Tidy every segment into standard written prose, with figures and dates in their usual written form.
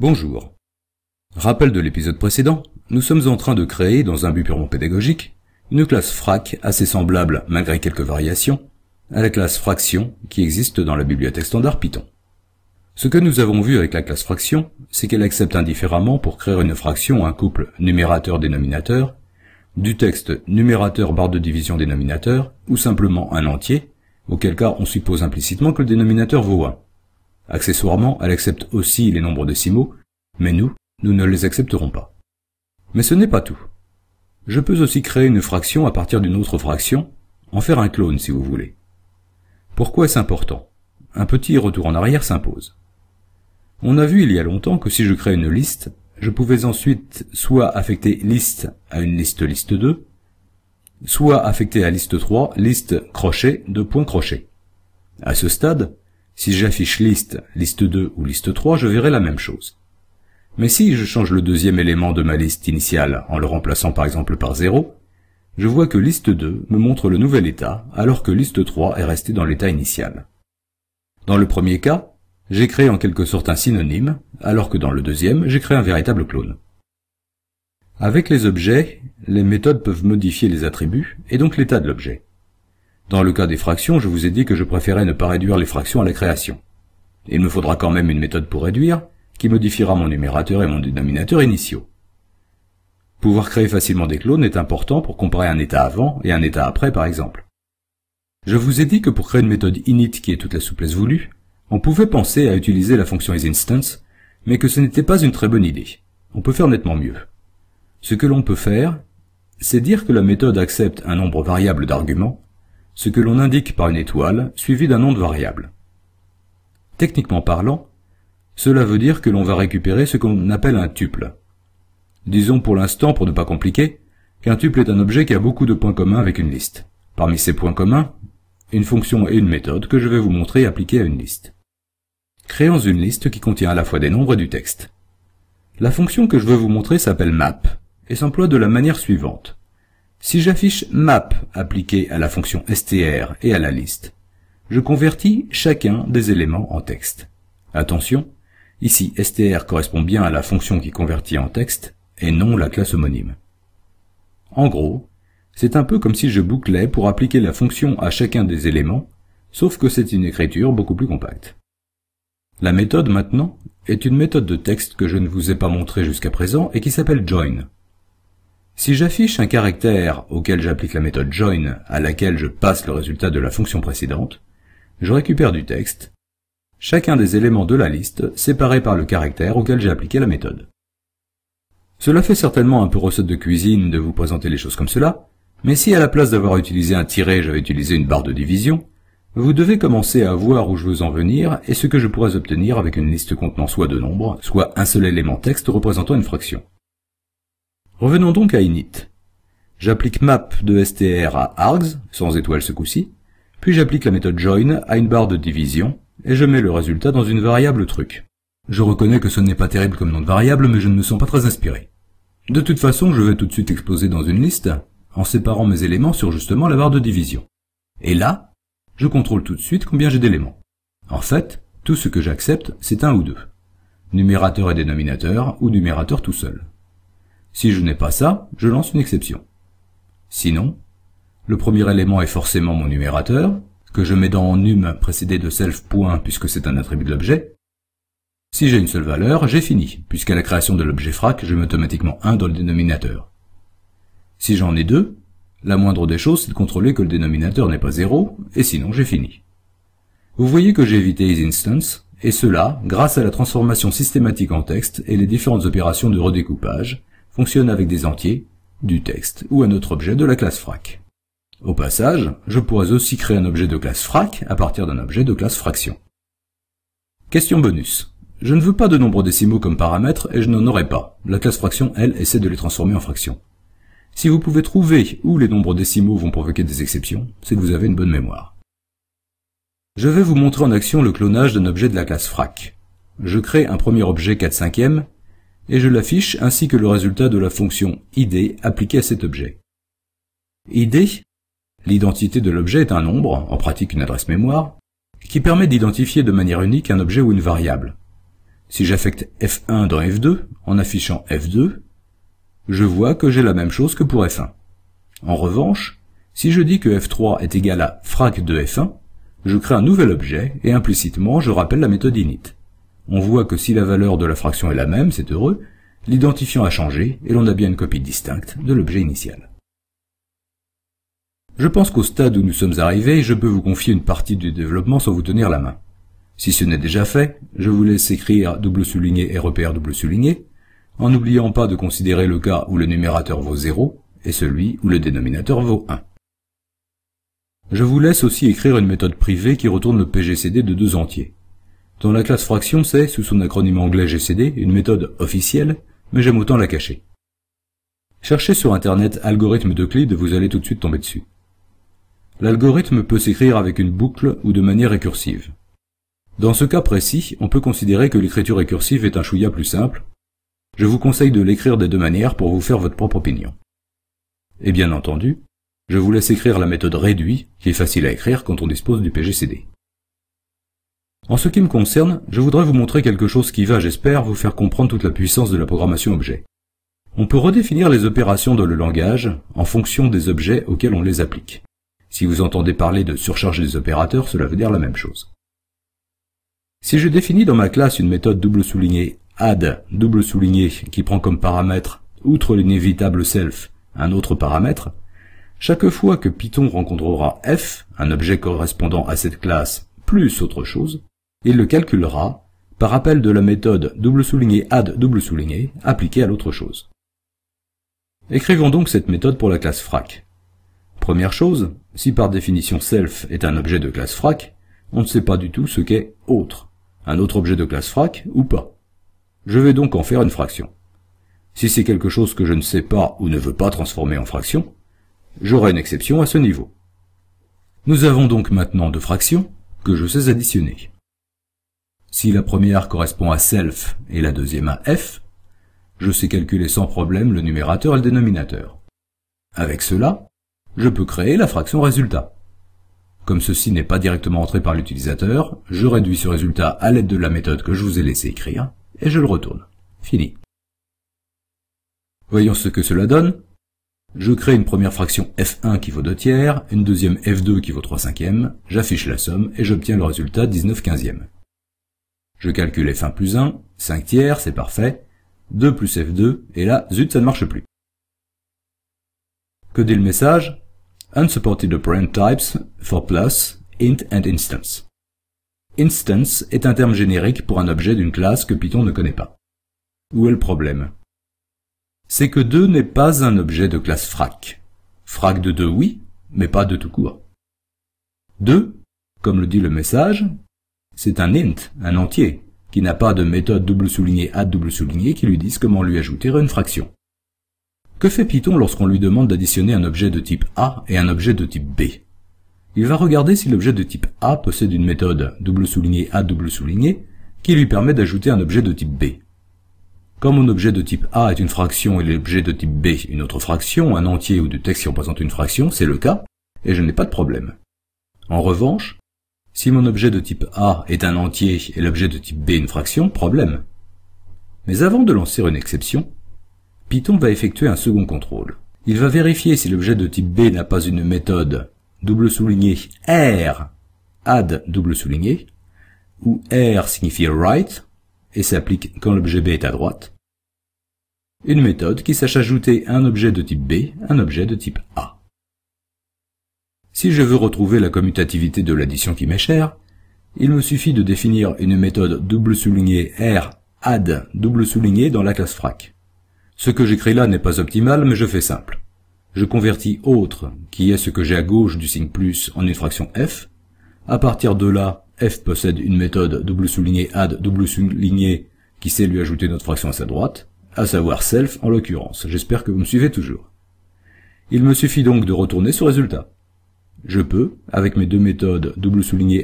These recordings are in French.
Bonjour. Rappel de l'épisode précédent, nous sommes en train de créer, dans un but purement pédagogique, une classe frac assez semblable, malgré quelques variations, à la classe fraction qui existe dans la bibliothèque standard Python. Ce que nous avons vu avec la classe fraction, c'est qu'elle accepte indifféremment pour créer une fraction un couple numérateur-dénominateur, du texte numérateur barre de division dénominateur, ou simplement un entier, auquel cas on suppose implicitement que le dénominateur vaut 1. Accessoirement, elle accepte aussi les nombres décimaux, mais nous ne les accepterons pas. Mais ce n'est pas tout. Je peux aussi créer une fraction à partir d'une autre fraction, en faire un clone si vous voulez. Pourquoi est-ce important? Un petit retour en arrière s'impose. On a vu il y a longtemps que si je crée une liste, je pouvais ensuite soit affecter liste à une liste 2, soit affecter à liste 3 liste crochet de point crochet. À ce stade, si j'affiche liste 2 ou liste 3, je verrai la même chose. Mais si je change le deuxième élément de ma liste initiale en le remplaçant par exemple par 0, je vois que liste 2 me montre le nouvel état alors que liste 3 est restée dans l'état initial. Dans le premier cas, j'ai créé en quelque sorte un synonyme, alors que dans le deuxième, j'ai créé un véritable clone. Avec les objets, les méthodes peuvent modifier les attributs et donc l'état de l'objet. Dans le cas des fractions, je vous ai dit que je préférais ne pas réduire les fractions à la création. Il me faudra quand même une méthode pour réduire, qui modifiera mon numérateur et mon dénominateur initiaux. Pouvoir créer facilement des clones est important pour comparer un état avant et un état après par exemple. Je vous ai dit que pour créer une méthode init qui ait toute la souplesse voulue, on pouvait penser à utiliser la fonction isInstance, mais que ce n'était pas une très bonne idée. On peut faire nettement mieux. Ce que l'on peut faire, c'est dire que la méthode accepte un nombre variable d'arguments, ce que l'on indique par une étoile, suivi d'un nom de variable. Techniquement parlant, cela veut dire que l'on va récupérer ce qu'on appelle un tuple. Disons pour l'instant, pour ne pas compliquer, qu'un tuple est un objet qui a beaucoup de points communs avec une liste. Parmi ces points communs, une fonction et une méthode que je vais vous montrer appliquée à une liste. Créons une liste qui contient à la fois des nombres et du texte. La fonction que je veux vous montrer s'appelle map et s'emploie de la manière suivante. Si j'affiche map appliqué à la fonction str et à la liste, je convertis chacun des éléments en texte. Attention, ici str correspond bien à la fonction qui convertit en texte et non la classe homonyme. En gros, c'est un peu comme si je bouclais pour appliquer la fonction à chacun des éléments, sauf que c'est une écriture beaucoup plus compacte. La méthode maintenant est une méthode de texte que je ne vous ai pas montrée jusqu'à présent et qui s'appelle join. Si j'affiche un caractère auquel j'applique la méthode join à laquelle je passe le résultat de la fonction précédente, je récupère du texte, chacun des éléments de la liste séparés par le caractère auquel j'ai appliqué la méthode. Cela fait certainement un peu recette de cuisine de vous présenter les choses comme cela, mais si à la place d'avoir utilisé un tiret, j'avais utilisé une barre de division, vous devez commencer à voir où je veux en venir et ce que je pourrais obtenir avec une liste contenant soit deux nombres, soit un seul élément texte représentant une fraction. Revenons donc à init. J'applique map de str à args, sans étoile ce coup-ci, puis j'applique la méthode join à une barre de division, et je mets le résultat dans une variable truc. Je reconnais que ce n'est pas terrible comme nom de variable, mais je ne me sens pas très inspiré. De toute façon, je vais tout de suite exploser dans une liste, en séparant mes éléments sur justement la barre de division. Et là, je contrôle tout de suite combien j'ai d'éléments. En fait, tout ce que j'accepte, c'est un ou deux. Numérateur et dénominateur, ou numérateur tout seul. Si je n'ai pas ça, je lance une exception. Sinon, le premier élément est forcément mon numérateur, que je mets dans num précédé de self point puisque c'est un attribut de l'objet. Si j'ai une seule valeur, j'ai fini, puisqu'à la création de l'objet frac, je mets automatiquement 1 dans le dénominateur. Si j'en ai deux, la moindre des choses c'est de contrôler que le dénominateur n'est pas 0, et sinon j'ai fini. Vous voyez que j'ai évité isInstance, et cela grâce à la transformation systématique en texte et les différentes opérations de redécoupage, fonctionne avec des entiers, du texte ou un autre objet de la classe frac. Au passage, je pourrais aussi créer un objet de classe frac à partir d'un objet de classe fraction. Question bonus. Je ne veux pas de nombres décimaux comme paramètre et je n'en aurai pas. La classe fraction, elle, essaie de les transformer en fractions. Si vous pouvez trouver où les nombres décimaux vont provoquer des exceptions, c'est que vous avez une bonne mémoire. Je vais vous montrer en action le clonage d'un objet de la classe frac. Je crée un premier objet 4/5 et je l'affiche ainsi que le résultat de la fonction id appliquée à cet objet. id, l'identité de l'objet est un nombre, en pratique une adresse mémoire, qui permet d'identifier de manière unique un objet ou une variable. Si j'affecte F1 dans F2, en affichant F2, je vois que j'ai la même chose que pour F1. En revanche, si je dis que F3 est égal à frac de F1, je crée un nouvel objet et implicitement je rappelle la méthode init. On voit que si la valeur de la fraction est la même, c'est heureux, l'identifiant a changé et l'on a bien une copie distincte de l'objet initial. Je pense qu'au stade où nous sommes arrivés, je peux vous confier une partie du développement sans vous tenir la main. Si ce n'est déjà fait, je vous laisse écrire _ et repère _ en n'oubliant pas de considérer le cas où le numérateur vaut 0 et celui où le dénominateur vaut 1. Je vous laisse aussi écrire une méthode privée qui retourne le PGCD de 2 entiers. Dans la classe fraction, c'est, sous son acronyme anglais GCD, une méthode officielle, mais j'aime autant la cacher. Cherchez sur internet algorithme d'Euclide, vous allez tout de suite tomber dessus. L'algorithme peut s'écrire avec une boucle ou de manière récursive. Dans ce cas précis, on peut considérer que l'écriture récursive est un chouïa plus simple. Je vous conseille de l'écrire des deux manières pour vous faire votre propre opinion. Et bien entendu, je vous laisse écrire la méthode réduit, qui est facile à écrire quand on dispose du PGCD. En ce qui me concerne, je voudrais vous montrer quelque chose qui va, j'espère, vous faire comprendre toute la puissance de la programmation objet. On peut redéfinir les opérations dans le langage en fonction des objets auxquels on les applique. Si vous entendez parler de surcharge des opérateurs, cela veut dire la même chose. Si je définis dans ma classe une méthode add qui prend comme paramètre, outre l'inévitable self, un autre paramètre, chaque fois que Python rencontrera f, un objet correspondant à cette classe, plus autre chose, il le calculera par appel de la méthode add appliquée à l'autre chose. Écrivons donc cette méthode pour la classe frac. Première chose, si par définition self est un objet de classe frac, on ne sait pas du tout ce qu'est autre, un autre objet de classe frac ou pas. Je vais donc en faire une fraction. Si c'est quelque chose que je ne sais pas ou ne veux pas transformer en fraction, j'aurai une exception à ce niveau. Nous avons donc maintenant deux fractions que je sais additionner. Si la première correspond à self et la deuxième à f, je sais calculer sans problème le numérateur et le dénominateur. Avec cela, je peux créer la fraction résultat. Comme ceci n'est pas directement entré par l'utilisateur, je réduis ce résultat à l'aide de la méthode que je vous ai laissé écrire, et je le retourne. Fini. Voyons ce que cela donne. Je crée une première fraction f1 qui vaut 2 tiers, une deuxième f2 qui vaut 3 cinquièmes, j'affiche la somme et j'obtiens le résultat 19 quinzièmes. Je calcule f1 plus 1, 5 tiers, c'est parfait, 2 plus f2, et là, zut, ça ne marche plus. Que dit le message? Unsupported operand types for plus, int and instance. Instance est un terme générique pour un objet d'une classe que Python ne connaît pas. Où est le problème? C'est que 2 n'est pas un objet de classe frac. Frac de 2, oui, mais pas de tout court. 2, comme le dit le message, c'est un int, un entier, qui n'a pas de méthode add qui lui dise comment lui ajouter une fraction. Que fait Python lorsqu'on lui demande d'additionner un objet de type A et un objet de type B? Il va regarder si l'objet de type A possède une méthode add qui lui permet d'ajouter un objet de type B. Comme mon objet de type A est une fraction et l'objet de type B une autre fraction, un entier ou du texte qui représente une fraction, c'est le cas, et je n'ai pas de problème. En revanche, si mon objet de type A est un entier et l'objet de type B une fraction, problème. Mais avant de lancer une exception, Python va effectuer un second contrôle. Il va vérifier si l'objet de type B n'a pas une méthode R add où R signifie right, et s'applique quand l'objet B est à droite, une méthode qui sache ajouter un objet de type B, un objet de type A. Si je veux retrouver la commutativité de l'addition qui m'est chère, il me suffit de définir une méthode R add dans la classe frac. Ce que j'écris là n'est pas optimal, mais je fais simple. Je convertis autre, qui est ce que j'ai à gauche du signe plus, en une fraction f. À partir de là, f possède une méthode add qui sait lui ajouter notre fraction à sa droite, à savoir self en l'occurrence. J'espère que vous me suivez toujours. Il me suffit donc de retourner ce résultat. Je peux, avec mes deux méthodes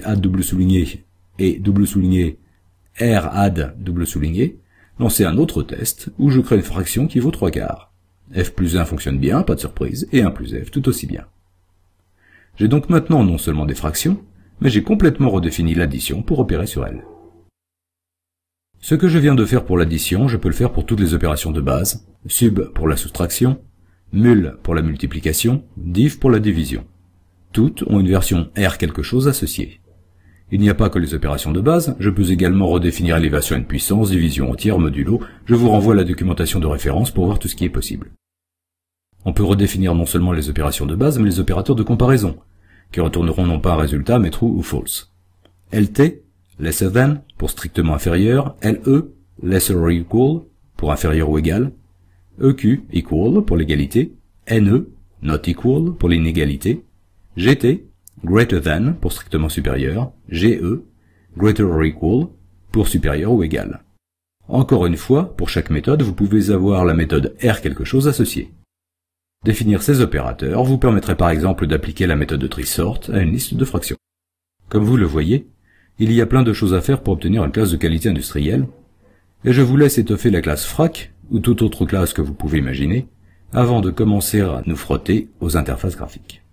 add et R add lancer un autre test où je crée une fraction qui vaut 3/4. f plus 1 fonctionne bien, pas de surprise, et 1 plus f tout aussi bien. J'ai donc maintenant non seulement des fractions, mais j'ai complètement redéfini l'addition pour opérer sur elle. Ce que je viens de faire pour l'addition, je peux le faire pour toutes les opérations de base, sub pour la soustraction, mul pour la multiplication, div pour la division. Toutes ont une version R quelque chose associée. Il n'y a pas que les opérations de base, je peux également redéfinir élévation n puissance, division entière, modulo, je vous renvoie à la documentation de référence pour voir tout ce qui est possible. On peut redéfinir non seulement les opérations de base, mais les opérateurs de comparaison, qui retourneront non pas un résultat, mais true ou false. LT, lesser than, pour strictement inférieur, LE, lesser or equal, pour inférieur ou égal, EQ, equal, pour l'égalité, NE, not equal, pour l'inégalité, GT, greater than, pour strictement supérieur, GE, greater or equal, pour supérieur ou égal. Encore une fois, pour chaque méthode, vous pouvez avoir la méthode R quelque chose associée. Définir ces opérateurs vous permettrait par exemple d'appliquer la méthode de tri-sort à une liste de fractions. Comme vous le voyez, il y a plein de choses à faire pour obtenir une classe de qualité industrielle, et je vous laisse étoffer la classe frac, ou toute autre classe que vous pouvez imaginer, avant de commencer à nous frotter aux interfaces graphiques.